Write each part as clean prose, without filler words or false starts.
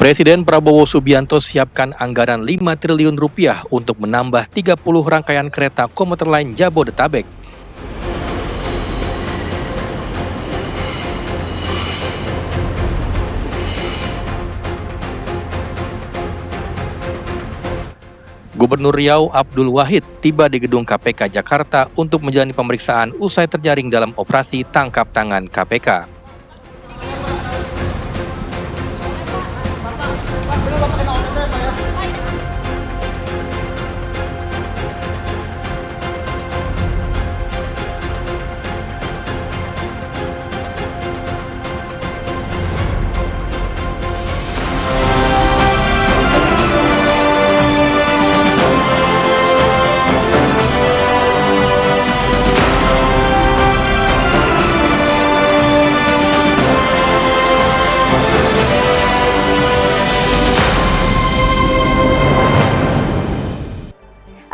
Presiden Prabowo Subianto siapkan anggaran 5 triliun rupiah untuk menambah 30 rangkaian kereta komuter lain Jabodetabek. Gubernur Riau Abdul Wahid tiba di gedung KPK Jakarta untuk menjalani pemeriksaan usai terjaring dalam operasi tangkap tangan KPK.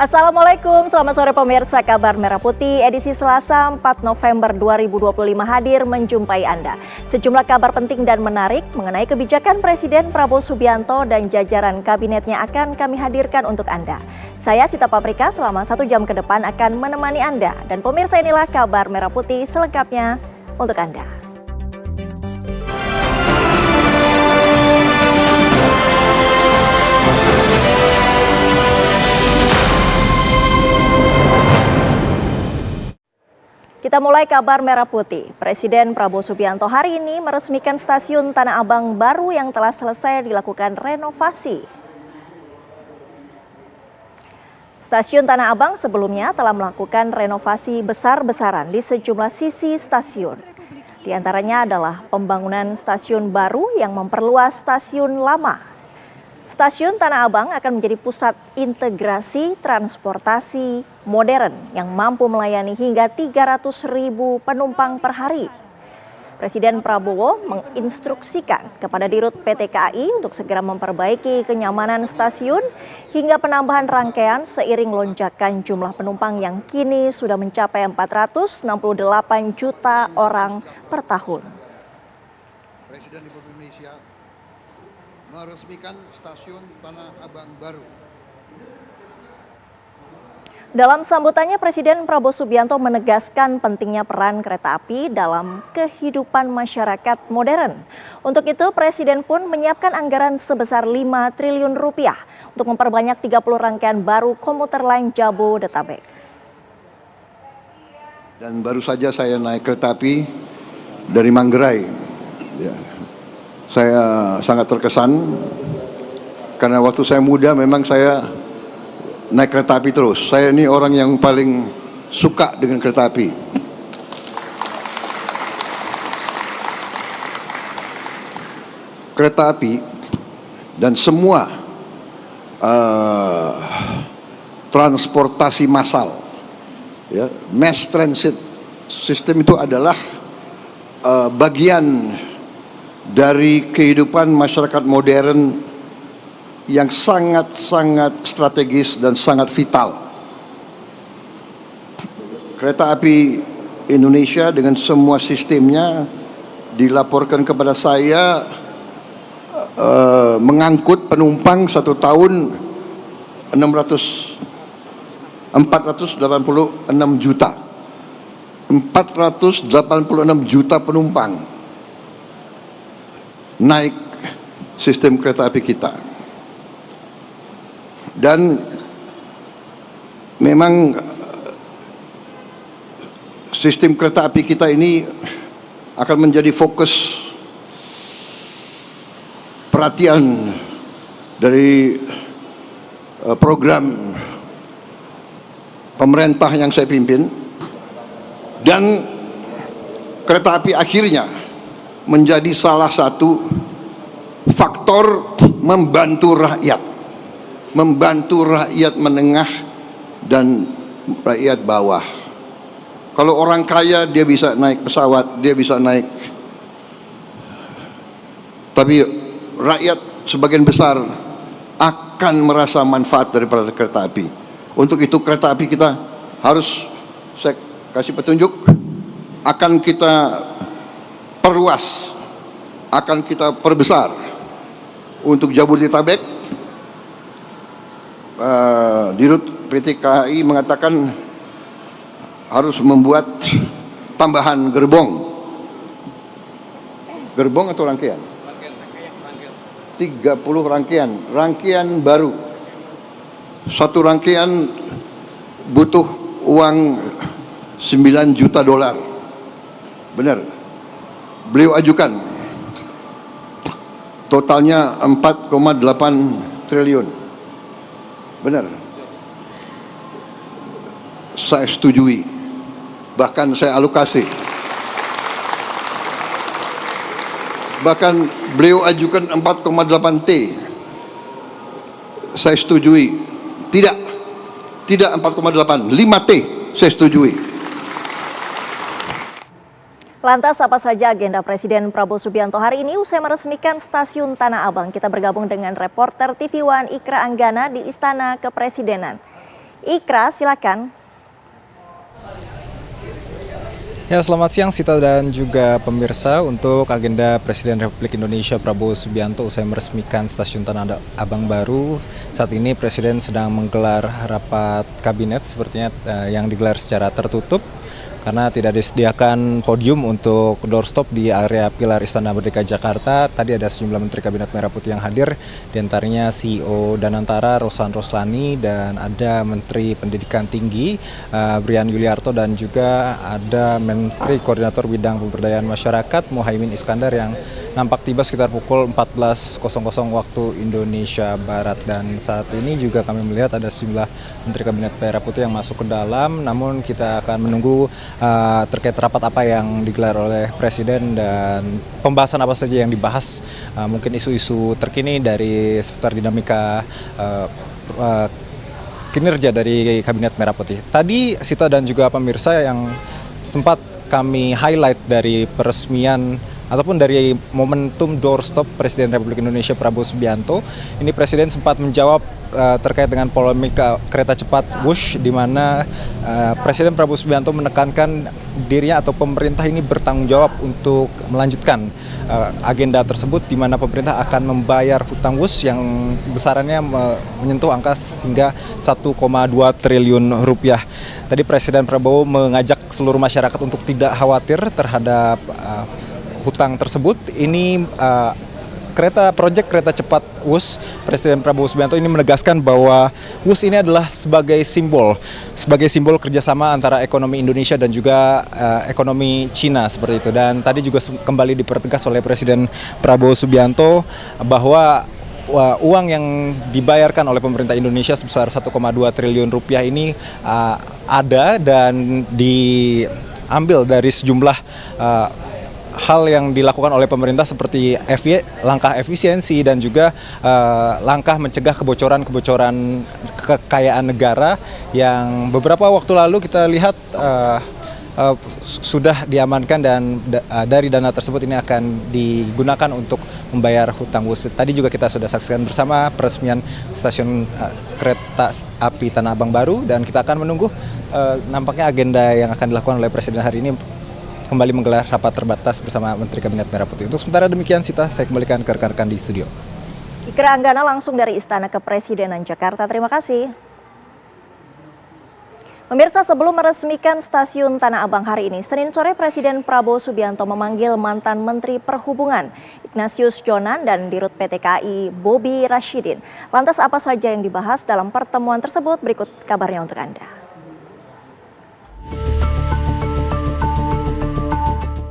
Assalamualaikum, selamat sore pemirsa Kabar Merah Putih edisi Selasa 4 November 2025 hadir menjumpai Anda. Sejumlah kabar penting dan menarik mengenai kebijakan Presiden Prabowo Subianto dan jajaran kabinetnya akan kami hadirkan untuk Anda. Saya Sita Paprika selama 1 jam ke depan akan menemani Anda. Dan pemirsa, inilah Kabar Merah Putih selengkapnya untuk Anda. Kita mulai Kabar Merah Putih. Presiden Prabowo Subianto hari ini meresmikan stasiun Tanah Abang baru yang telah selesai dilakukan renovasi. Stasiun Tanah Abang sebelumnya telah melakukan renovasi besar-besaran di sejumlah sisi stasiun. Di antaranya adalah pembangunan stasiun baru yang memperluas stasiun lama. Stasiun Tanah Abang akan menjadi pusat integrasi transportasi modern yang mampu melayani hingga 300.000 penumpang per hari. Presiden Prabowo menginstruksikan kepada Dirut PT KAI untuk segera memperbaiki kenyamanan stasiun hingga penambahan rangkaian seiring lonjakan jumlah penumpang yang kini sudah mencapai 468 juta orang per tahun. Presiden Republik Indonesia meresmikan stasiun Tanah Abang baru. Dalam sambutannya, Presiden Prabowo Subianto menegaskan pentingnya peran kereta api dalam kehidupan masyarakat modern. Untuk itu, Presiden pun menyiapkan anggaran sebesar 5 triliun rupiah untuk memperbanyak 30 rangkaian baru komuter lain Jabodetabek. Dan baru saja saya naik kereta api dari Manggarai. Ya. Saya sangat terkesan karena waktu saya muda memang saya naik kereta api terus. Saya ini orang yang paling suka dengan kereta api. Kereta api dan semua transportasi massal, ya, mass transit system itu adalah bagian dari kehidupan masyarakat modern yang sangat-sangat strategis dan sangat vital. Kereta api Indonesia dengan semua sistemnya dilaporkan kepada saya mengangkut penumpang 1 tahun 486 juta. 486 juta penumpang naik sistem kereta api kita. Dan memang sistem kereta api kita ini akan menjadi fokus perhatian dari program pemerintah yang saya pimpin. Dan kereta api akhirnya menjadi salah satu faktor membantu rakyat menengah dan rakyat bawah. Kalau orang kaya dia bisa naik pesawat, dia bisa naik, tapi rakyat sebagian besar akan merasa manfaat daripada kereta api. Untuk itu kereta api kita harus, saya kasih petunjuk, akan kita perluas, akan kita perbesar. untuk Jabodetabek, Dirut PT KAI mengatakan harus membuat tambahan gerbong. Gerbong atau rangkaian? 30 rangkaian baru. Satu rangkaian butuh uang 9 juta dolar. Benar. Beliau ajukan. Totalnya 4,8 triliun. Benar. Saya setujui. Bahkan saya alokasi. Bahkan beliau ajukan 4,8 T. Saya setujui. Tidak 4,8, 5 T saya setujui. Lantas apa saja agenda Presiden Prabowo Subianto hari ini usai meresmikan Stasiun Tanah Abang? Kita bergabung dengan reporter TV One Ikra Anggana di Istana Kepresidenan. Ikra, silakan. Ya, selamat siang Sita dan juga pemirsa. Untuk agenda Presiden Republik Indonesia Prabowo Subianto usai meresmikan Stasiun Tanah Abang baru, saat ini Presiden sedang menggelar rapat kabinet sepertinya yang digelar secara tertutup karena tidak disediakan podium untuk doorstop di area pilar Istana Merdeka Jakarta. Tadi ada sejumlah Menteri Kabinet Merah Putih yang hadir, diantaranya CEO Danantara Rosan Roslani, dan ada Menteri Pendidikan Tinggi Brian Yuliarto, dan juga ada Menteri Koordinator Bidang Pemberdayaan Masyarakat Muhaimin Iskandar yang nampak tiba sekitar pukul 14.00 waktu Indonesia Barat. Dan saat ini juga kami melihat ada sejumlah Menteri Kabinet Merah Putih yang masuk ke dalam, namun kita akan menunggu terkait rapat apa yang digelar oleh Presiden dan pembahasan apa saja yang dibahas, mungkin isu-isu terkini dari seputar dinamika kinerja dari Kabinet Merah Putih. Tadi Sita dan juga pemirsa yang sempat kami highlight dari peresmian ataupun dari momentum doorstop Presiden Republik Indonesia Prabowo Subianto, ini Presiden sempat menjawab terkait dengan polemik kereta cepat Wush, di mana Presiden Prabowo Subianto menekankan dirinya atau pemerintah ini bertanggung jawab untuk melanjutkan agenda tersebut, di mana pemerintah akan membayar hutang Wush yang besarannya menyentuh angka hingga 1,2 triliun rupiah. Tadi Presiden Prabowo mengajak seluruh masyarakat untuk tidak khawatir terhadap hutang tersebut. Ini proyek kereta cepat Wush, Presiden Prabowo Subianto ini menegaskan bahwa Wush ini adalah sebagai simbol kerjasama antara ekonomi Indonesia dan juga ekonomi Cina seperti itu. Dan tadi juga kembali dipertegas oleh Presiden Prabowo Subianto bahwa uang yang dibayarkan oleh pemerintah Indonesia sebesar 1,2 triliun rupiah ini ada dan diambil dari sejumlah hal yang dilakukan oleh pemerintah seperti langkah efisiensi dan juga langkah mencegah kebocoran kekayaan negara yang beberapa waktu lalu kita lihat sudah diamankan, dan dari dana tersebut ini akan digunakan untuk membayar hutang Wush. Tadi juga kita sudah saksikan bersama peresmian stasiun kereta api Tanah Abang baru, dan kita akan menunggu nampaknya agenda yang akan dilakukan oleh Presiden hari ini kembali menggelar rapat terbatas bersama Menteri Kabinet Merah Putih. Untuk sementara demikian, Sita, saya kembalikan ke rekan-rekan di studio. Ikra Anggana langsung dari Istana Kepresidenan Jakarta. Terima kasih. Pemirsa, sebelum meresmikan Stasiun Tanah Abang hari ini, Senin sore Presiden Prabowo Subianto memanggil mantan Menteri Perhubungan Ignatius Jonan dan Dirut PT KAI Bobi Rashidin. Lantas apa saja yang dibahas dalam pertemuan tersebut? Berikut kabarnya untuk Anda.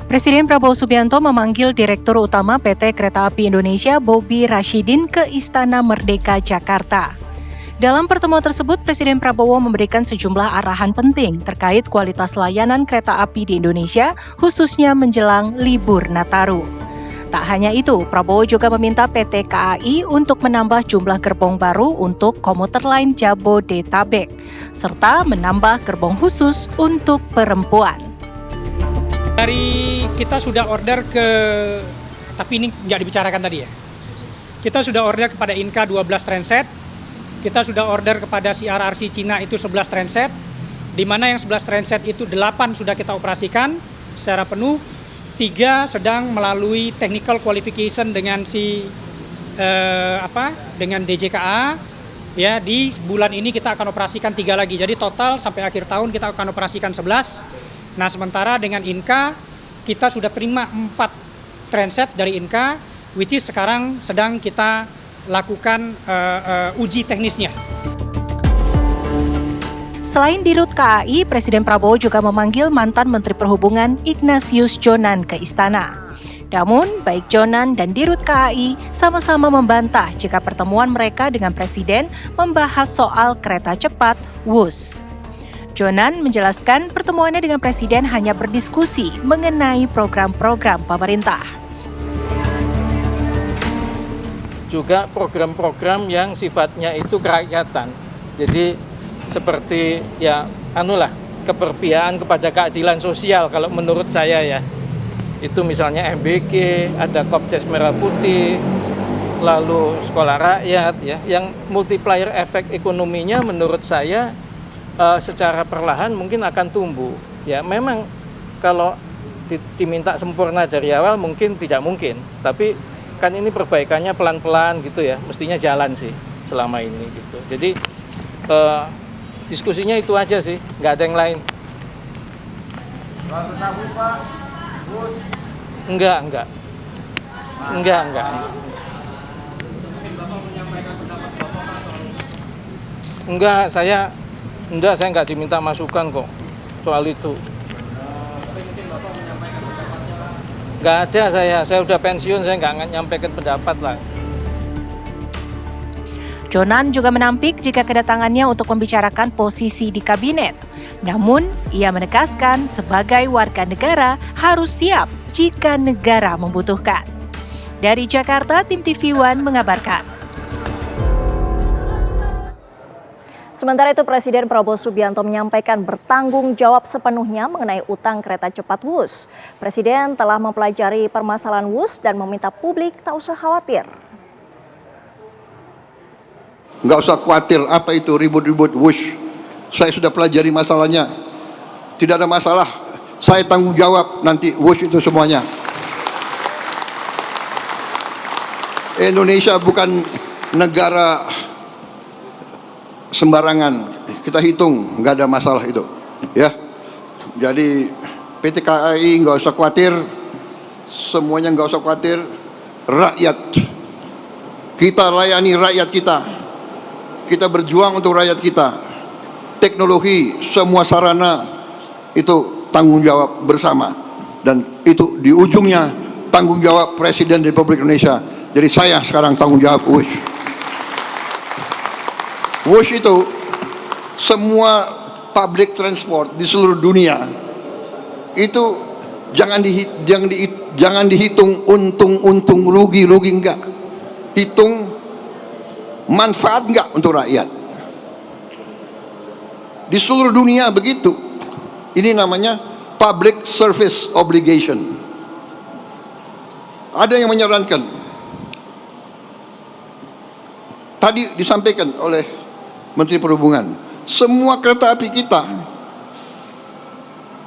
Presiden Prabowo Subianto memanggil Direktur Utama PT Kereta Api Indonesia Bobi Rashidin ke Istana Merdeka Jakarta. Dalam pertemuan tersebut, Presiden Prabowo memberikan sejumlah arahan penting terkait kualitas layanan kereta api di Indonesia, khususnya menjelang libur Nataru. Tak hanya itu, Prabowo juga meminta PT KAI untuk menambah jumlah gerbong baru untuk komuter lain Jabodetabek, serta menambah gerbong khusus untuk perempuan. Dari kita sudah order tapi ini nggak dibicarakan tadi ya. Kita sudah order kepada Inka 12 transit, kita sudah order kepada CRRC Cina itu 11 transit, di mana yang 11 transit itu 8 sudah kita operasikan secara penuh, 3 sedang melalui technical qualification dengan si dengan DJKA. Ya, di bulan ini kita akan operasikan 3 lagi. Jadi total sampai akhir tahun kita akan operasikan 11. Nah, sementara dengan Inka kita sudah terima 4 transit dari Inka, which is sekarang sedang kita lakukan uji teknisnya. Selain di Rut KAI, Presiden Prabowo juga memanggil mantan Menteri Perhubungan Ignatius Jonan ke istana. Namun, baik Jonan dan Dirut KAI sama-sama membantah jika pertemuan mereka dengan Presiden membahas soal kereta cepat WUS. Jonan menjelaskan pertemuannya dengan Presiden hanya berdiskusi mengenai program-program pemerintah. Juga program-program yang sifatnya itu kerakyatan. Jadi seperti keberpihakan kepada keadilan sosial kalau menurut saya ya. Itu misalnya MBG, ada Kopdes Merah Putih, lalu Sekolah Rakyat ya, yang multiplier efek ekonominya menurut saya secara perlahan mungkin akan tumbuh. Ya, memang kalau diminta sempurna dari awal mungkin tidak mungkin, tapi kan ini perbaikannya pelan-pelan gitu ya, mestinya jalan sih selama ini gitu. Jadi diskusinya itu aja sih, nggak ada yang lain. Enggak. Saya nggak diminta masukan kok soal itu. Nggak ada saya udah pensiun, saya nggak nyampaikan pendapat lah. Jonan juga menampik jika kedatangannya untuk membicarakan posisi di kabinet. Namun, ia menegaskan sebagai warga negara harus siap jika negara membutuhkan. Dari Jakarta, Tim TV One mengabarkan. Sementara itu, Presiden Prabowo Subianto menyampaikan bertanggung jawab sepenuhnya mengenai utang kereta cepat WUS. Presiden telah mempelajari permasalahan WUS dan meminta publik tak usah khawatir. Nggak usah khawatir apa itu ribut-ribut WUS. Saya sudah pelajari masalahnya. Tidak ada masalah. Saya tanggung jawab nanti WUS itu semuanya. Indonesia bukan negara sembarangan. Kita hitung, nggak ada masalah itu. Ya. Jadi PT KAI nggak usah khawatir. Semuanya nggak usah khawatir. Rakyat. Kita layani rakyat kita. Kita berjuang untuk rakyat kita. Teknologi, semua sarana itu tanggung jawab bersama. Dan itu di ujungnya tanggung jawab Presiden Republik Indonesia. Jadi saya sekarang tanggung jawab WUS. WUS itu semua public transport di seluruh dunia itu jangan dihitung untung rugi enggak. Hitung manfaat enggak untuk rakyat. Di seluruh dunia begitu. Ini namanya public service obligation. Ada yang menyarankan, tadi disampaikan oleh Menteri Perhubungan, semua kereta api kita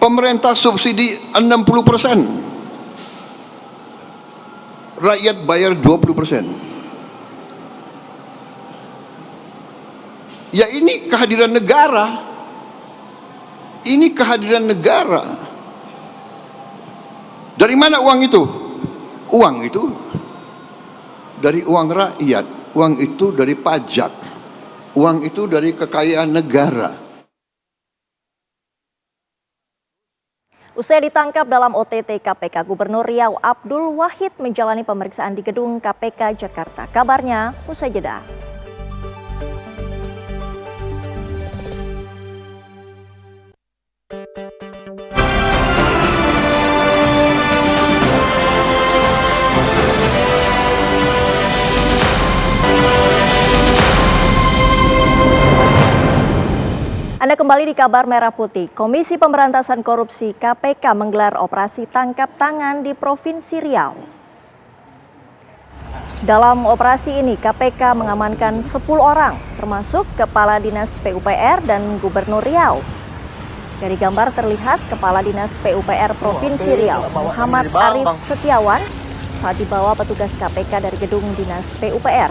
pemerintah subsidi 60%, rakyat bayar 20%. Ya ini kehadiran negara. Ini kehadiran negara. Dari mana uang itu? Uang itu dari uang rakyat. Uang itu dari pajak. Uang itu dari kekayaan negara. Usai ditangkap dalam OTT KPK, Gubernur Riau Abdul Wahid menjalani pemeriksaan di gedung KPK Jakarta. Kabarnya usai jeda. Anda kembali di Kabar Merah Putih. Komisi Pemberantasan Korupsi KPK menggelar operasi tangkap tangan di Provinsi Riau. Dalam operasi ini, KPK mengamankan 10 orang, termasuk Kepala Dinas PUPR dan Gubernur Riau. Dari gambar terlihat Kepala Dinas PUPR Provinsi Riau, Muhammad Arif Setiawan, saat dibawa petugas KPK dari gedung dinas PUPR.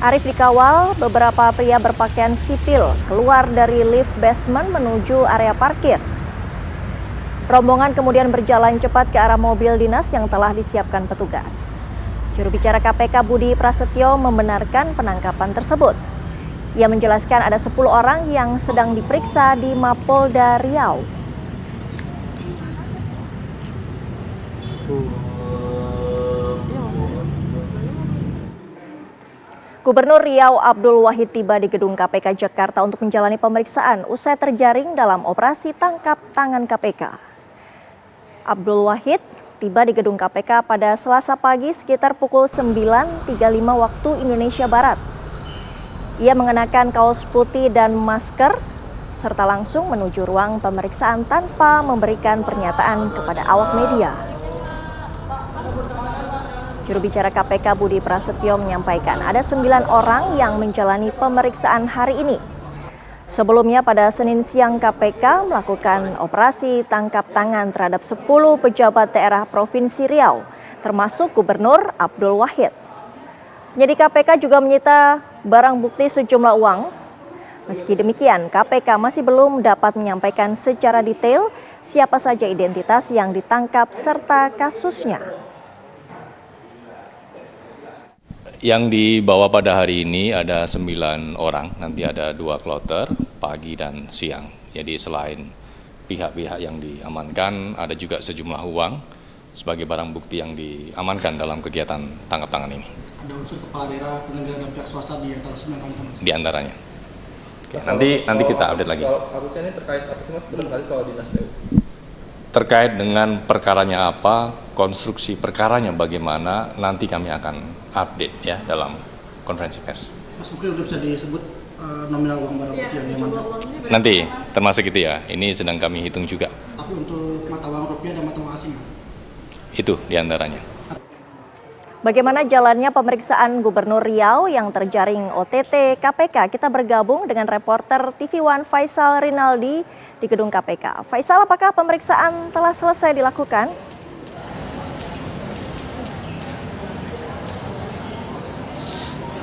Arif dikawal beberapa pria berpakaian sipil keluar dari lift basement menuju area parkir. Rombongan kemudian berjalan cepat ke arah mobil dinas yang telah disiapkan petugas. Juru bicara KPK Budi Prasetyo membenarkan penangkapan tersebut. Ia menjelaskan ada 10 orang yang sedang diperiksa di Mapolda Riau. Gubernur Riau Abdul Wahid tiba di gedung KPK Jakarta untuk menjalani pemeriksaan usai terjaring dalam operasi tangkap tangan KPK. Abdul Wahid tiba di gedung KPK pada Selasa pagi sekitar pukul 9.35 waktu Indonesia Barat. Ia mengenakan kaos putih dan masker serta langsung menuju ruang pemeriksaan tanpa memberikan pernyataan kepada awak media. Juru bicara KPK Budi Prasetyo menyampaikan ada 9 orang yang menjalani pemeriksaan hari ini. Sebelumnya pada Senin siang KPK melakukan operasi tangkap tangan terhadap 10 pejabat daerah Provinsi Riau, termasuk Gubernur Abdul Wahid. Penyidik KPK juga menyita barang bukti sejumlah uang. Meski demikian, KPK masih belum dapat menyampaikan secara detail siapa saja identitas yang ditangkap serta kasusnya. Yang dibawa pada hari ini ada 9 orang, nanti ada 2 kloter, pagi dan siang. Jadi selain pihak-pihak yang diamankan, ada juga sejumlah uang sebagai barang bukti yang diamankan dalam kegiatan tangkap tangan ini. Ada unsur kepala daerah, penyelenggara dan pihak swasta di antara 9 orang? Di antaranya. Oke, nanti kita update lagi. Kasusnya ini terkait apa sih Mas? Berkali soal dinas PU. Terkait dengan perkaranya apa, konstruksi perkaranya bagaimana, nanti kami akan update ya dalam konferensi pers. Mas, mungkin udah bisa disebut nominal uang barang bukti yang diamankan? Nanti termasuk itu ya, ini sedang kami hitung juga. Tapi untuk mata uang rupiah dan mata uang asing? Itu diantaranya. Bagaimana jalannya pemeriksaan Gubernur Riau yang terjaring OTT KPK? Kita bergabung dengan reporter TV One Faisal Rinaldi di gedung KPK. Faisal, apakah pemeriksaan telah selesai dilakukan?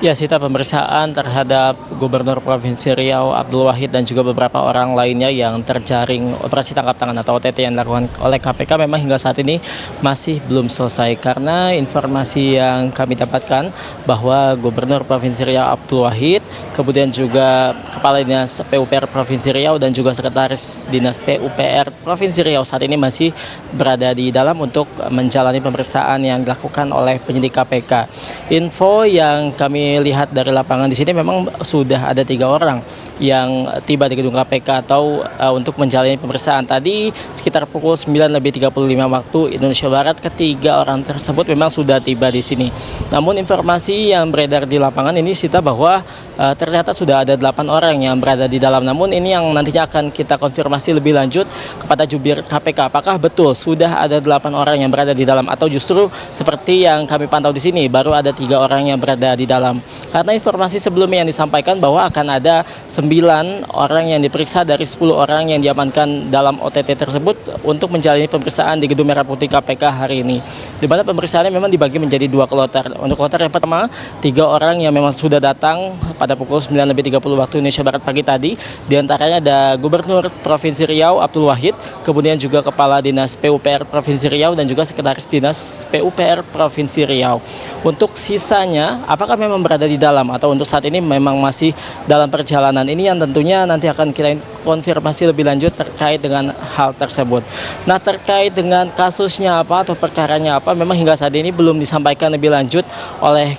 Ya, Sita, pemeriksaan terhadap Gubernur Provinsi Riau Abdul Wahid dan juga beberapa orang lainnya yang terjaring operasi tangkap tangan atau OTT yang dilakukan oleh KPK memang hingga saat ini masih belum selesai karena informasi yang kami dapatkan bahwa Gubernur Provinsi Riau Abdul Wahid, kemudian juga Kepala Dinas PUPR Provinsi Riau dan juga Sekretaris Dinas PUPR Provinsi Riau saat ini masih berada di dalam untuk menjalani pemeriksaan yang dilakukan oleh penyidik KPK. Info yang kami lihat dari lapangan di sini memang sudah ada 3 orang yang tiba di gedung KPK atau untuk menjalani pemeriksaan. Tadi sekitar pukul 9.35 waktu Indonesia Barat, ketiga orang tersebut memang sudah tiba di sini. Namun informasi yang beredar di lapangan ini, Sita, bahwa ternyata sudah ada 8 orang yang berada di dalam. Namun ini yang nantinya akan kita konfirmasi lebih lanjut kepada jubir KPK. Apakah betul sudah ada 8 orang yang berada di dalam atau justru seperti yang kami pantau di sini baru ada 3 orang yang berada di dalam. Karena informasi sebelumnya yang disampaikan bahwa akan ada 9 orang yang diperiksa dari 10 orang yang diamankan dalam OTT tersebut untuk menjalani pemeriksaan di Gedung Merah Putih KPK hari ini. Di mana pemeriksaannya memang dibagi menjadi 2 kloter. Untuk kloter yang pertama, 3 orang yang memang sudah datang pada pukul 9.30 waktu Indonesia Barat pagi tadi. Di antaranya ada Gubernur Provinsi Riau Abdul Wahid, kemudian juga Kepala Dinas PUPR Provinsi Riau dan juga Sekretaris Dinas PUPR Provinsi Riau. Untuk sisanya, apakah memang berada di dalam atau untuk saat ini memang masih dalam perjalanan, ini yang tentunya nanti akan kita konfirmasi lebih lanjut terkait dengan hal tersebut. Nah, terkait dengan kasusnya apa atau perkaranya apa, memang hingga saat ini belum disampaikan lebih lanjut oleh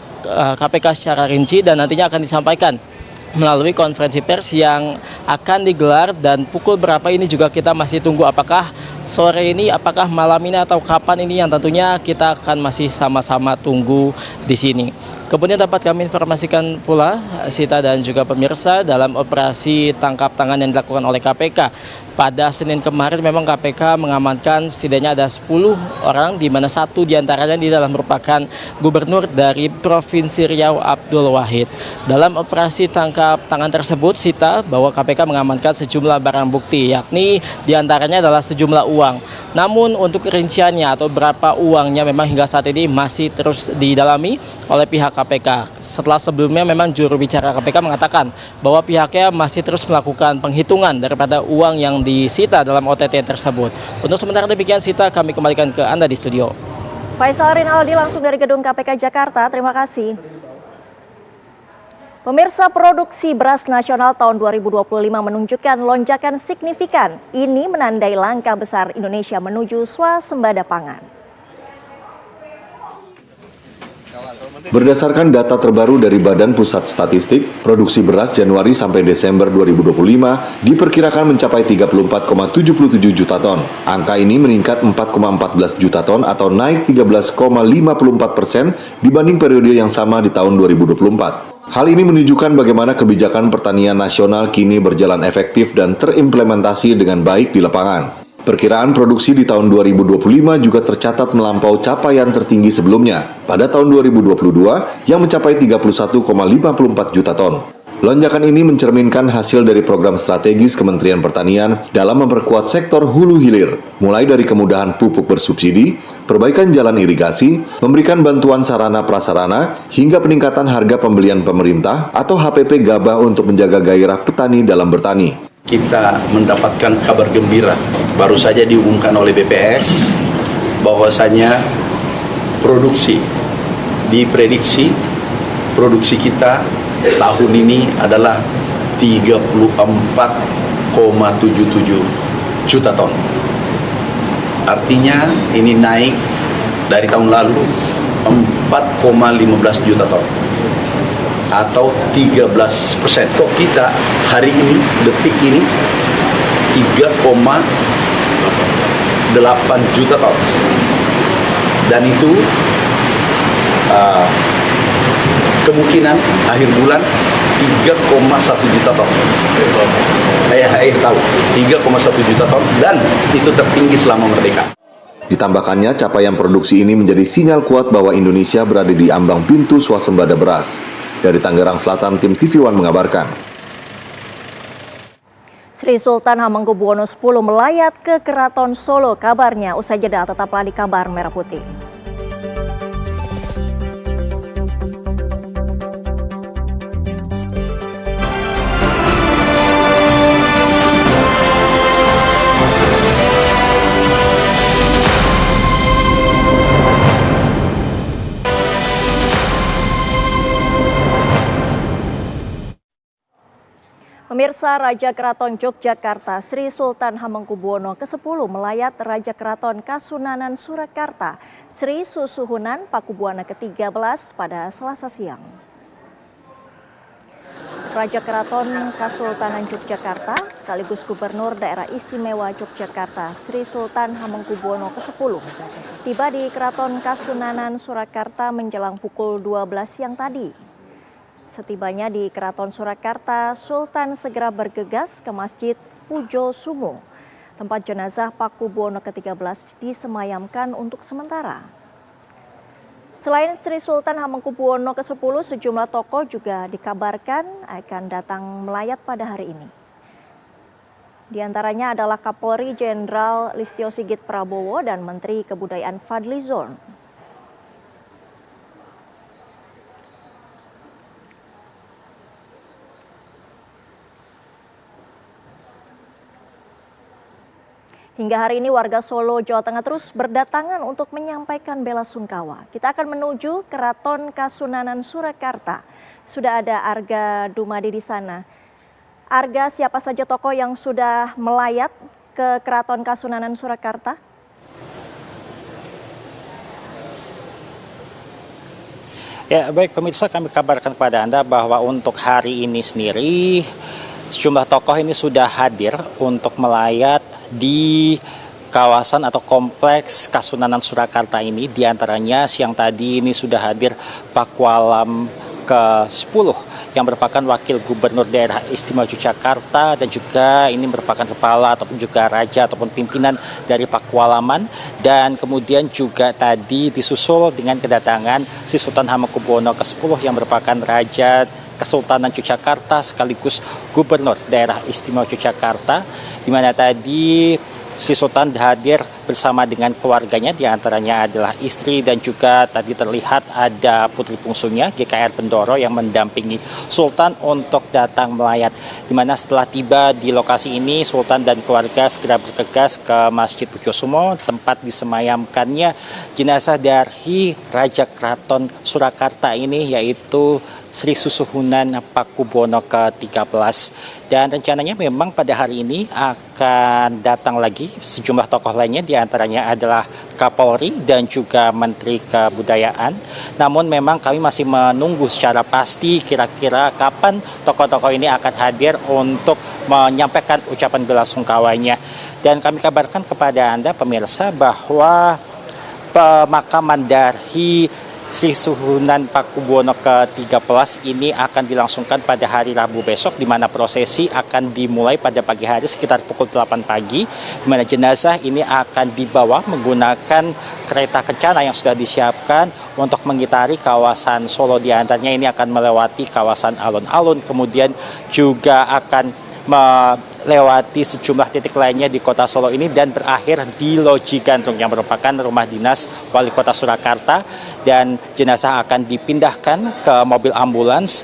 KPK secara rinci dan nantinya akan disampaikan melalui konferensi pers yang akan digelar dan pukul berapa ini juga kita masih tunggu, apakah sore ini, apakah malam ini atau kapan ini, yang tentunya kita akan masih sama-sama tunggu di sini. Kemudian dapat kami informasikan pula, Sita dan juga pemirsa, dalam operasi tangkap tangan yang dilakukan oleh KPK pada Senin kemarin memang KPK mengamankan setidaknya ada 10 orang, di mana 1 diantaranya adalah merupakan gubernur dari Provinsi Riau Abdul Wahid. Dalam operasi tangkap tangan tersebut, Sita, bahwa KPK mengamankan sejumlah barang bukti, yakni diantaranya adalah sejumlah uang. Namun untuk rinciannya atau berapa uangnya memang hingga saat ini masih terus didalami oleh pihak KPK. Setelah sebelumnya memang juru bicara KPK mengatakan bahwa pihaknya masih terus melakukan penghitungan daripada uang yang disita dalam OTT tersebut. Untuk sementara demikian, Sita, kami kembalikan ke Anda di studio. Faisal Rinaldi langsung dari Gedung KPK Jakarta, terima kasih. Pemirsa, produksi beras nasional tahun 2025 menunjukkan lonjakan signifikan. Ini menandai langkah besar Indonesia menuju swasembada pangan. Berdasarkan data terbaru dari Badan Pusat Statistik, produksi beras Januari sampai Desember 2025 diperkirakan mencapai 34,77 juta ton. Angka ini meningkat 4,14 juta ton atau naik 13,54% dibanding periode yang sama di tahun 2024. Hal ini menunjukkan bagaimana kebijakan pertanian nasional kini berjalan efektif dan terimplementasi dengan baik di lapangan. Perkiraan produksi di tahun 2025 juga tercatat melampaui capaian tertinggi sebelumnya pada tahun 2022 yang mencapai 31,54 juta ton. Lonjakan ini mencerminkan hasil dari program strategis Kementerian Pertanian dalam memperkuat sektor hulu hilir, mulai dari kemudahan pupuk bersubsidi, perbaikan jalan irigasi, memberikan bantuan sarana prasarana, hingga peningkatan harga pembelian pemerintah atau HPP gabah untuk menjaga gairah petani dalam bertani. Kita mendapatkan kabar gembira, baru saja diumumkan oleh BPS bahwasanya diprediksi produksi kita tahun ini adalah 34,77 juta ton. Artinya ini naik dari tahun lalu 4,15 juta ton atau 13%. Stok kita hari ini, detik ini 3,8 juta ton. Dan itu kemungkinan akhir bulan 3,1 juta ton. Akhir tahun 3,1 juta ton, dan itu tertinggi selama merdeka. Ditambahkannya, capaian produksi ini menjadi sinyal kuat bahwa Indonesia berada di ambang pintu swasembada beras. Dari Tangerang Selatan, tim TV One mengabarkan. Sri Sultan Hamengkubuwono X melayat ke Keraton Solo. Kabarnya usai jeda, tetaplah di Kabar Merah Putih. Pemirsa, Raja Keraton Yogyakarta Sri Sultan Hamengkubuwono ke-10 melayat Raja Keraton Kasunanan Surakarta Sri Susuhunan Pakubuwana ke-13 pada Selasa siang. Raja Keraton Kasultanan Yogyakarta sekaligus Gubernur Daerah Istimewa Yogyakarta Sri Sultan Hamengkubuwono ke-10 tiba di Keraton Kasunanan Surakarta menjelang pukul 12 siang tadi. Setibanya di Keraton Surakarta, Sultan segera bergegas ke Masjid Pujo Sumo, tempat jenazah Pakubuwono ke-13 disemayamkan untuk sementara. Selain Sri Sultan Hamengkubuwono ke-10, sejumlah tokoh juga dikabarkan akan datang melayat pada hari ini. Di antaranya adalah Kapolri Jenderal Listio Sigit Prabowo dan Menteri Kebudayaan Fadlizon. Hingga hari ini warga Solo, Jawa Tengah terus berdatangan untuk menyampaikan bela sungkawa. Kita akan menuju Keraton Kasunanan Surakarta. Sudah ada Arga Dumadi di sana. Arga, siapa saja tokoh yang sudah melayat ke Keraton Kasunanan Surakarta? Ya, baik pemirsa, kami kabarkan kepada Anda bahwa untuk hari ini sendiri sejumlah tokoh ini sudah hadir untuk melayat di kawasan atau kompleks Kasunanan Surakarta ini. Di antaranya siang tadi ini sudah hadir Pakualam ke-10 yang merupakan Wakil Gubernur Daerah Istimewa Yogyakarta dan juga ini merupakan kepala ataupun juga raja ataupun pimpinan dari Pakualaman, dan kemudian juga tadi disusul dengan kedatangan Sri Sultan Hamengkubuwono ke-10 yang merupakan Raja Kesultanan Yogyakarta sekaligus Gubernur Daerah Istimewa Yogyakarta, di mana tadi Sri Sultan hadir bersama dengan keluarganya, diantaranya adalah istri dan juga tadi terlihat ada putri bungsunya GKR Bendoro yang mendampingi Sultan untuk datang melayat. Di mana setelah tiba di lokasi ini, Sultan dan keluarga segera bergegas ke Masjid Pujosumo, tempat disemayamkannya jenazah dari Raja Keraton Surakarta ini, yaitu Sri Susuhunan Pakubuwono ke-13. Dan rencananya memang pada hari ini akan datang lagi sejumlah tokoh lainnya, diantaranya adalah Kapolri dan juga Menteri Kebudayaan. Namun memang kami masih menunggu secara pasti kira-kira kapan tokoh-tokoh ini akan hadir untuk menyampaikan ucapan bela sungkawanya. Dan kami kabarkan kepada Anda pemirsa bahwa pemakaman dari Sri Susuhunan Pakubuwono ke-13 ini akan dilangsungkan pada hari Rabu besok, di mana prosesi akan dimulai pada pagi hari sekitar pukul 8 pagi, di mana jenazah ini akan dibawa menggunakan kereta kencana yang sudah disiapkan untuk mengitari kawasan Solo. Di antaranya ini akan melewati kawasan alun-alun, kemudian juga akan melewati sejumlah titik lainnya di kota Solo ini dan berakhir di Loji Gandrung yang merupakan rumah dinas Wali Kota Surakarta, dan jenazah akan dipindahkan ke mobil ambulans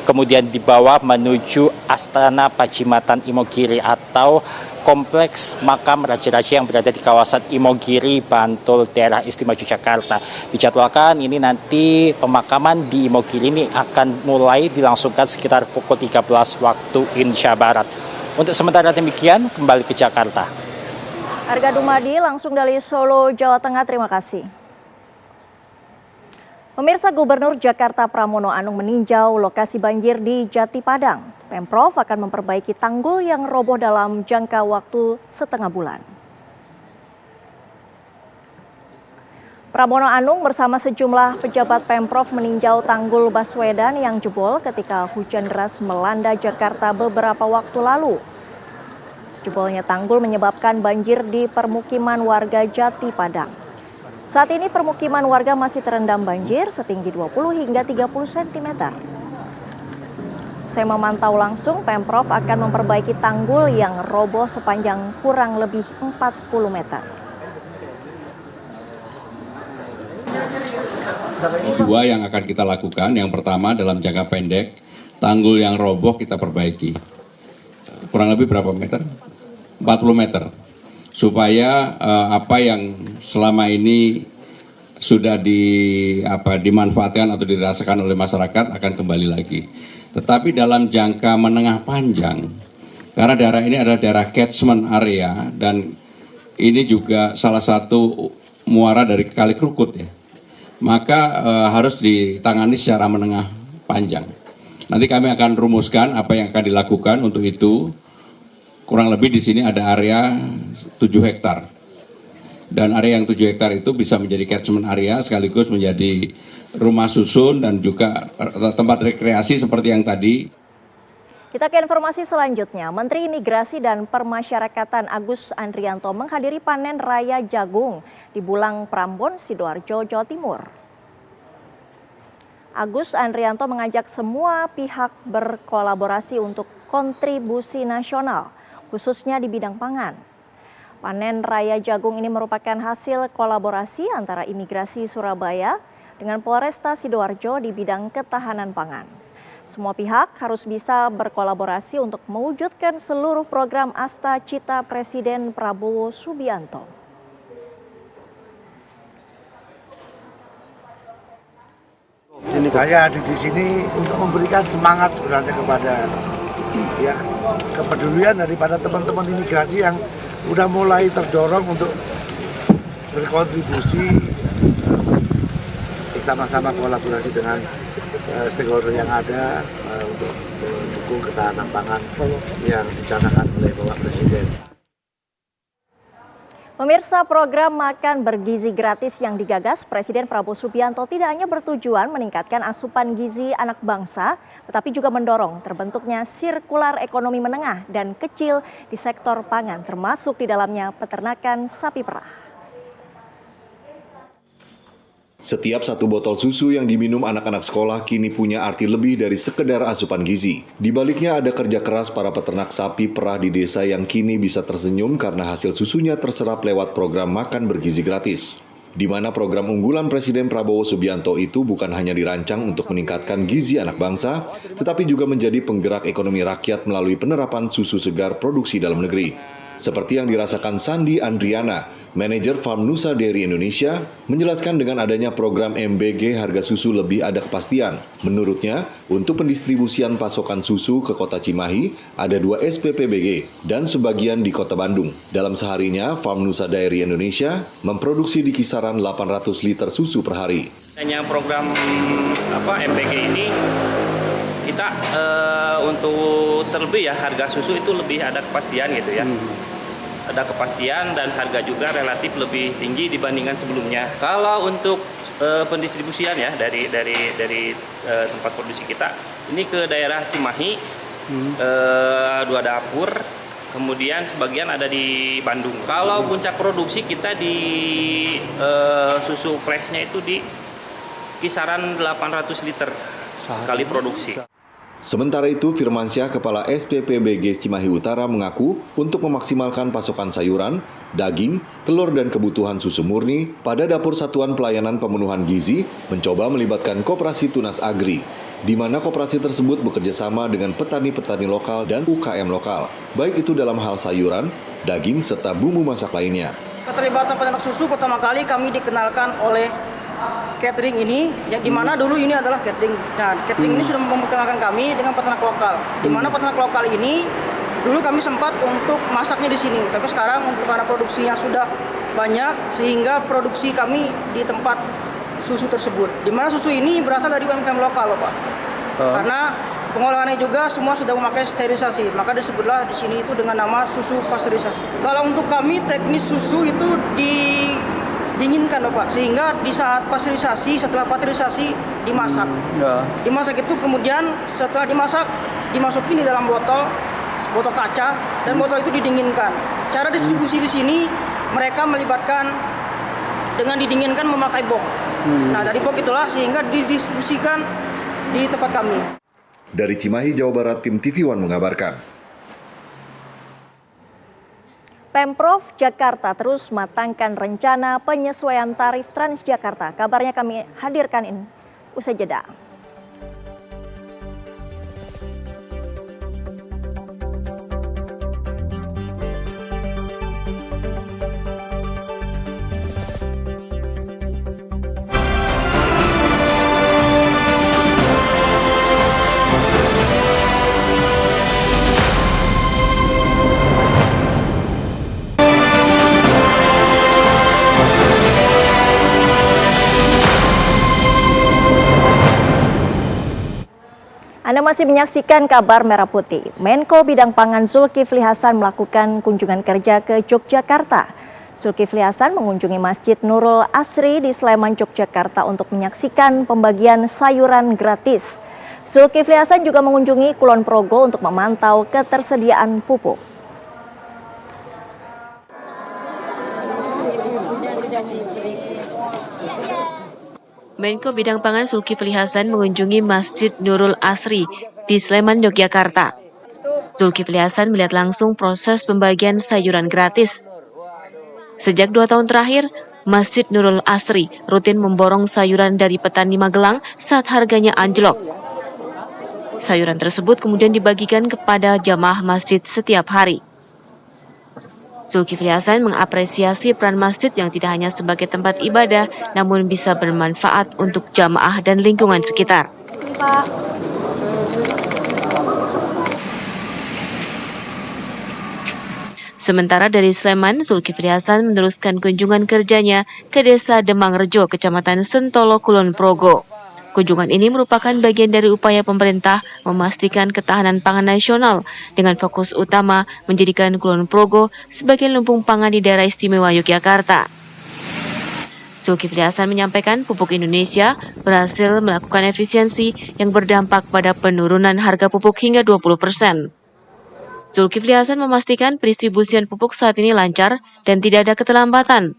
kemudian dibawa menuju Astana Pacimatan Imogiri atau kompleks makam raja-raja yang berada di kawasan Imogiri, Bantul, daerah istimewa Yogyakarta. Dijadwalkan ini nanti pemakaman di Imogiri ini akan mulai dilangsungkan sekitar pukul 13 waktu Indonesia Barat. Untuk sementara demikian, kembali ke Jakarta. Arga Dumadi langsung dari Solo, Jawa Tengah, terima kasih. Pemirsa, Gubernur Jakarta Pramono Anung meninjau lokasi banjir di Jati Padang. Pemprov akan memperbaiki tanggul yang roboh dalam jangka waktu setengah bulan. Pramono Anung bersama sejumlah pejabat Pemprov meninjau tanggul Baswedan yang jebol ketika hujan deras melanda Jakarta beberapa waktu lalu. Jebolnya tanggul menyebabkan banjir di permukiman warga Jati Padang. Saat ini permukiman warga masih terendam banjir setinggi 20 hingga 30 cm. Saya memantau langsung, Pemprov akan memperbaiki tanggul yang roboh sepanjang kurang lebih 40 meter. Dua yang akan kita lakukan, yang pertama dalam jangka pendek, tanggul yang roboh kita perbaiki. Kurang lebih berapa meter? 40 meter. Supaya apa yang selama ini sudah dimanfaatkan atau dirasakan oleh masyarakat akan kembali lagi. Tetapi dalam jangka menengah panjang, karena daerah ini adalah daerah catchment area dan ini juga salah satu muara dari Kali Krukut ya, maka harus ditangani secara menengah panjang. Nanti kami akan rumuskan apa yang akan dilakukan untuk itu. Kurang lebih di sini ada area 7 hektar. Dan area yang 7 hektar itu bisa menjadi catchment area sekaligus menjadi rumah susun dan juga tempat rekreasi seperti yang tadi. Kita ke informasi selanjutnya. Menteri Imigrasi dan Permasyarakatan Agus Andrianto menghadiri panen raya jagung di Bulang Prambon, Sidoarjo, Jawa Timur. Agus Andrianto mengajak semua pihak berkolaborasi untuk kontribusi nasional, khususnya di bidang pangan. Panen raya jagung ini merupakan hasil kolaborasi antara Imigrasi Surabaya dengan Polresta Sidoarjo di bidang ketahanan pangan. Semua pihak harus bisa berkolaborasi untuk mewujudkan seluruh program Asta Cita Presiden Prabowo Subianto. Saya ada di sini untuk memberikan semangat sebenarnya kepada kepedulian daripada teman-teman imigrasi yang udah mulai terdorong untuk berkontribusi bersama-sama kolaborasi dengan stakeholder yang ada untuk mendukung ketahanan pangan yang dicanangkan oleh Bapak Presiden. Pemirsa, program makan bergizi gratis yang digagas Presiden Prabowo Subianto tidak hanya bertujuan meningkatkan asupan gizi anak bangsa, tetapi juga mendorong terbentuknya sirkular ekonomi menengah dan kecil di sektor pangan, termasuk di dalamnya peternakan sapi perah. Setiap satu botol susu yang diminum anak-anak sekolah kini punya arti lebih dari sekedar asupan gizi. Di baliknya ada kerja keras para peternak sapi perah di desa yang kini bisa tersenyum karena hasil susunya terserap lewat program makan bergizi gratis. Di mana program unggulan Presiden Prabowo Subianto itu bukan hanya dirancang untuk meningkatkan gizi anak bangsa, tetapi juga menjadi penggerak ekonomi rakyat melalui penerapan susu segar produksi dalam negeri. Seperti yang dirasakan Sandi Andriana, manajer Farm Nusa Dairy Indonesia, menjelaskan dengan adanya program MBG harga susu lebih ada kepastian. Menurutnya, untuk pendistribusian pasokan susu ke kota Cimahi, ada 2 SPPBG dan sebagian di kota Bandung. Dalam seharinya, Farm Nusa Dairy Indonesia memproduksi di kisaran 800 liter susu per hari. Hanya program MBG ini, kita untuk terlebih ya harga susu itu lebih ada kepastian gitu ya. Ada kepastian dan harga juga relatif lebih tinggi dibandingkan sebelumnya. Kalau untuk pendistribusian ya dari tempat produksi kita ini ke daerah Cimahi, 2 dapur, kemudian sebagian ada di Bandung. Kalau puncak produksi kita di susu freshnya itu di kisaran 800 liter sekali produksi. Sementara itu, Firmansyah, Kepala SPPBG Cimahi Utara mengaku untuk memaksimalkan pasokan sayuran, daging, telur dan kebutuhan susu murni pada Dapur Satuan Pelayanan Pemenuhan Gizi mencoba melibatkan Koperasi Tunas Agri, di mana koperasi tersebut bekerja sama dengan petani-petani lokal dan UKM lokal, baik itu dalam hal sayuran, daging, serta bumbu masak lainnya. Keterlibatan peternak susu pertama kali kami dikenalkan oleh catering ini, yang dimana dulu ini adalah catering. Nah, catering ini sudah memperkenalkan kami dengan peternak lokal. Di mana peternak lokal ini dulu kami sempat untuk masaknya di sini, tapi sekarang untuk karena produksinya sudah banyak sehingga produksi kami di tempat susu tersebut. Di mana susu ini berasal dari UMKM lokal, loh, Pak. Karena pengolahannya juga semua sudah memakai sterilisasi, maka disebutlah di sini itu dengan nama susu pasteurisasi. Kalau untuk kami teknis susu itu dinginkan, Pak, sehingga di saat pasteurisasi, setelah pasteurisasi dimasak. Dimasak itu kemudian setelah dimasak dimasukin di dalam botol kaca dan botol itu didinginkan. Cara distribusi di sini mereka melibatkan dengan didinginkan memakai box. Nah, dari box itulah sehingga didistribusikan di tempat kami. Dari Cimahi, Jawa Barat, tim TV One mengabarkan. Pemprov Jakarta terus matangkan rencana penyesuaian tarif Transjakarta. Kabarnya kami hadirkan ini usai jeda. Anda masih menyaksikan kabar Merah Putih. Menko Bidang Pangan Zulkifli Hasan melakukan kunjungan kerja ke Yogyakarta. Zulkifli Hasan mengunjungi Masjid Nurul Asri di Sleman, Yogyakarta untuk menyaksikan pembagian sayuran gratis. Zulkifli Hasan juga mengunjungi Kulon Progo untuk memantau ketersediaan pupuk. Menko Bidang Pangan Zulkifli Hasan mengunjungi Masjid Nurul Asri di Sleman, Yogyakarta. Zulkifli Hasan melihat langsung proses pembagian sayuran gratis. Sejak 2 tahun terakhir, Masjid Nurul Asri rutin memborong sayuran dari petani Magelang saat harganya anjlok. Sayuran tersebut kemudian dibagikan kepada jamaah masjid setiap hari. Zulkifli Hasan mengapresiasi peran masjid yang tidak hanya sebagai tempat ibadah, namun bisa bermanfaat untuk jamaah dan lingkungan sekitar. Sementara dari Sleman, Zulkifli Hasan meneruskan kunjungan kerjanya ke Desa Demangrejo, Kecamatan Sentolo, Kulon Progo. Kunjungan ini merupakan bagian dari upaya pemerintah memastikan ketahanan pangan nasional dengan fokus utama menjadikan Kulon Progo sebagai lumbung pangan di daerah istimewa Yogyakarta. Zulkifli Hasan menyampaikan pupuk Indonesia berhasil melakukan efisiensi yang berdampak pada penurunan harga pupuk hingga 20%. Zulkifli Hasan memastikan pendistribusian pupuk saat ini lancar dan tidak ada keterlambatan.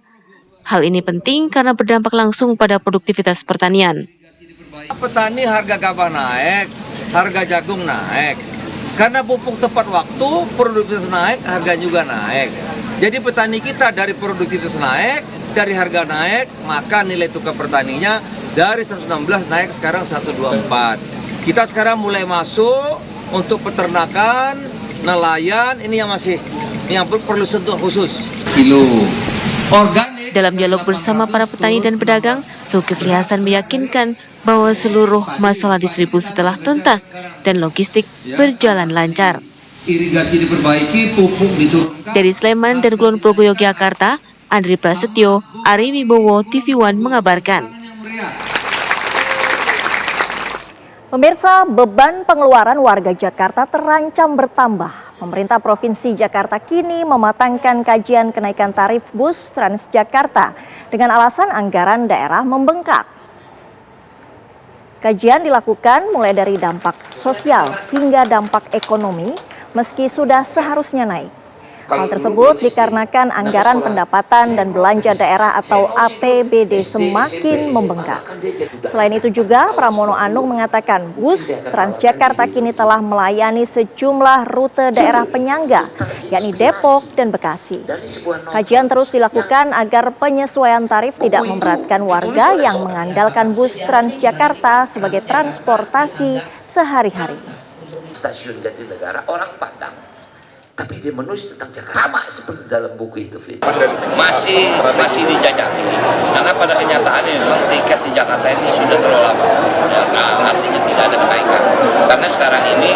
Hal ini penting karena berdampak langsung pada produktivitas pertanian. Petani harga gabah naik, harga jagung naik. Karena pupuk tepat waktu, produktivitas naik, harga juga naik. Jadi petani kita dari produktivitas naik, dari harga naik, maka nilai tukar petaninya dari 116 naik sekarang 124. Kita sekarang mulai masuk untuk peternakan, nelayan, ini yang perlu sentuh khusus. Kilo. Dalam dialog bersama para petani dan pedagang, Zulkifli Hasan meyakinkan bahwa seluruh masalah distribusi telah tuntas dan logistik berjalan lancar. Irigasi diperbaiki, pupuk diturunkan. Dari Sleman dan Kulon Progo Yogyakarta, Andri Prasetyo, Ari Wibowo, TV One mengabarkan. Pemirsa, beban pengeluaran warga Jakarta terancam bertambah. Pemerintah Provinsi Jakarta kini mematangkan kajian kenaikan tarif bus Transjakarta dengan alasan anggaran daerah membengkak. Kajian dilakukan mulai dari dampak sosial hingga dampak ekonomi meski sudah seharusnya naik. Hal tersebut dikarenakan anggaran pendapatan dan belanja daerah atau APBD semakin membengkak. Selain itu juga Pramono Anung mengatakan bus Transjakarta kini telah melayani sejumlah rute daerah penyangga, yakni Depok dan Bekasi. Kajian terus dilakukan agar penyesuaian tarif tidak memberatkan warga yang mengandalkan bus Transjakarta sebagai transportasi sehari-hari. Stasiun Jatinegara orang Padang, tapi dia menulis tentang Jakarta sama seperti dalam buku itu, Fit. Masih dijajaki karena pada kenyataannya memang tiket di Jakarta ini sudah terlalu lama, ya, nah, artinya tidak ada kenaikan karena sekarang ini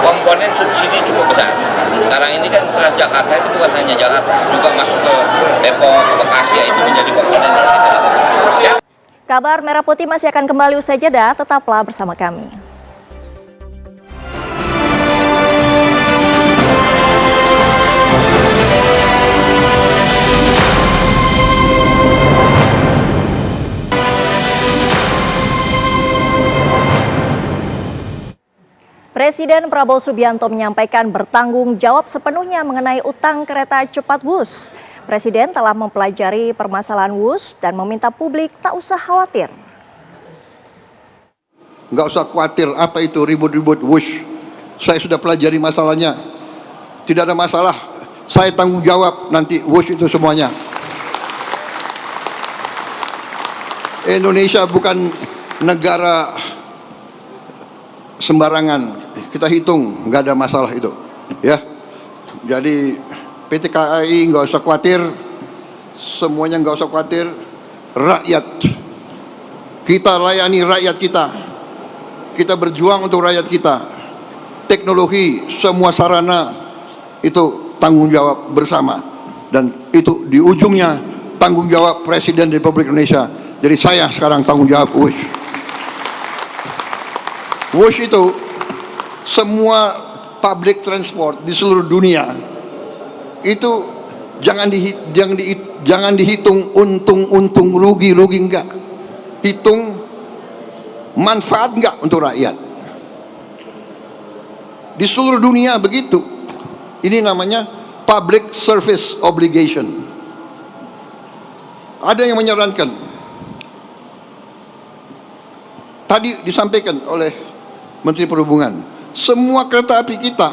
komponen subsidi cukup besar. Sekarang ini kan Transjakarta itu bukan hanya Jakarta, juga masuk ke Depok, Bekasi, ya, itu menjadi komponen yang harus kita lakukan. Ya. Kabar Merah Putih masih akan kembali usai jeda, tetaplah bersama kami. Presiden Prabowo Subianto menyampaikan bertanggung jawab sepenuhnya mengenai utang kereta cepat Wus. Presiden telah mempelajari permasalahan Wus dan meminta publik tak usah khawatir. Nggak usah khawatir apa itu ribut-ribut Wus. Saya sudah pelajari masalahnya. Tidak ada masalah. Saya tanggung jawab nanti Wus itu semuanya. Indonesia bukan negara sembarangan. Kita hitung, nggak ada masalah itu, ya. Jadi PT KAI nggak usah khawatir, semuanya nggak usah khawatir. Rakyat, kita layani rakyat kita, kita berjuang untuk rakyat kita. Teknologi, semua sarana itu tanggung jawab bersama, dan itu di ujungnya tanggung jawab Presiden Republik Indonesia. Jadi saya sekarang tanggung jawab Wus. Wus itu semua public transport di seluruh dunia itu jangan dihitung untung rugi enggak, hitung manfaat enggak untuk rakyat. Di seluruh dunia begitu. Ini namanya public service obligation. Ada yang menyarankan, tadi disampaikan oleh Menteri Perhubungan, semua kereta api kita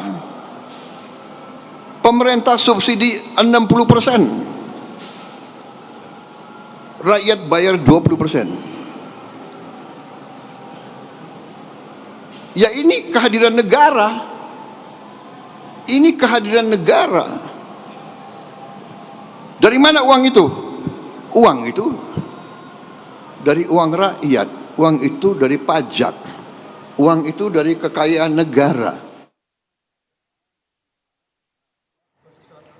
pemerintah subsidi 60%, rakyat bayar 20%. Ya ini kehadiran negara. Ini kehadiran negara. Dari mana uang itu? Uang itu dari uang rakyat, uang itu dari pajak, uang itu dari kekayaan negara.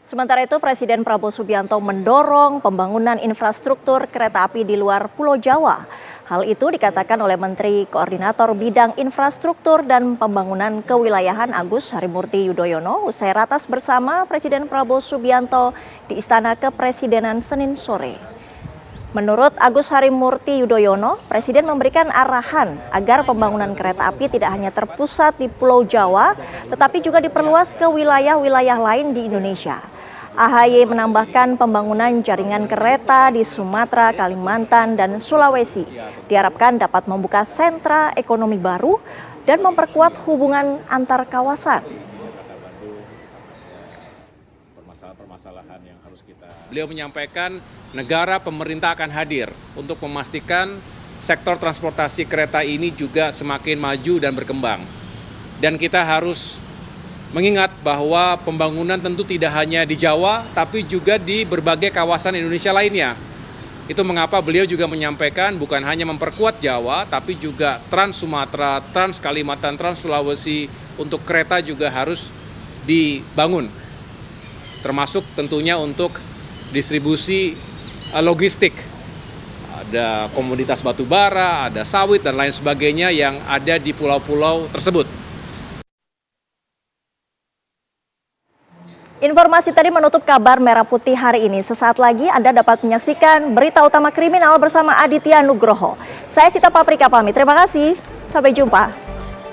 Sementara itu, Presiden Prabowo Subianto mendorong pembangunan infrastruktur kereta api di luar Pulau Jawa. Hal itu dikatakan oleh Menteri Koordinator Bidang Infrastruktur dan Pembangunan Kewilayahan Agus Harimurti Yudhoyono usai ratas bersama Presiden Prabowo Subianto di Istana Kepresidenan Senin sore. Menurut Agus Harimurti Yudhoyono, Presiden memberikan arahan agar pembangunan kereta api tidak hanya terpusat di Pulau Jawa, tetapi juga diperluas ke wilayah-wilayah lain di Indonesia. AHY menambahkan pembangunan jaringan kereta di Sumatera, Kalimantan, dan Sulawesi diharapkan dapat membuka sentra ekonomi baru dan memperkuat hubungan antar kawasan. Beliau menyampaikan negara pemerintah akan hadir untuk memastikan sektor transportasi kereta ini juga semakin maju dan berkembang. Dan kita harus mengingat bahwa pembangunan tentu tidak hanya di Jawa, tapi juga di berbagai kawasan Indonesia lainnya. Itu mengapa beliau juga menyampaikan bukan hanya memperkuat Jawa, tapi juga Trans Sumatera, Trans Kalimantan, Trans Sulawesi untuk kereta juga harus dibangun. Termasuk tentunya untuk distribusi logistik. Ada komoditas batu bara, ada sawit, dan lain sebagainya yang ada di pulau-pulau tersebut. Informasi tadi menutup kabar Merah Putih hari ini. Sesaat lagi Anda dapat menyaksikan berita utama kriminal bersama Aditya Nugroho. Saya Sita Paprika pamit. Terima kasih. Sampai jumpa.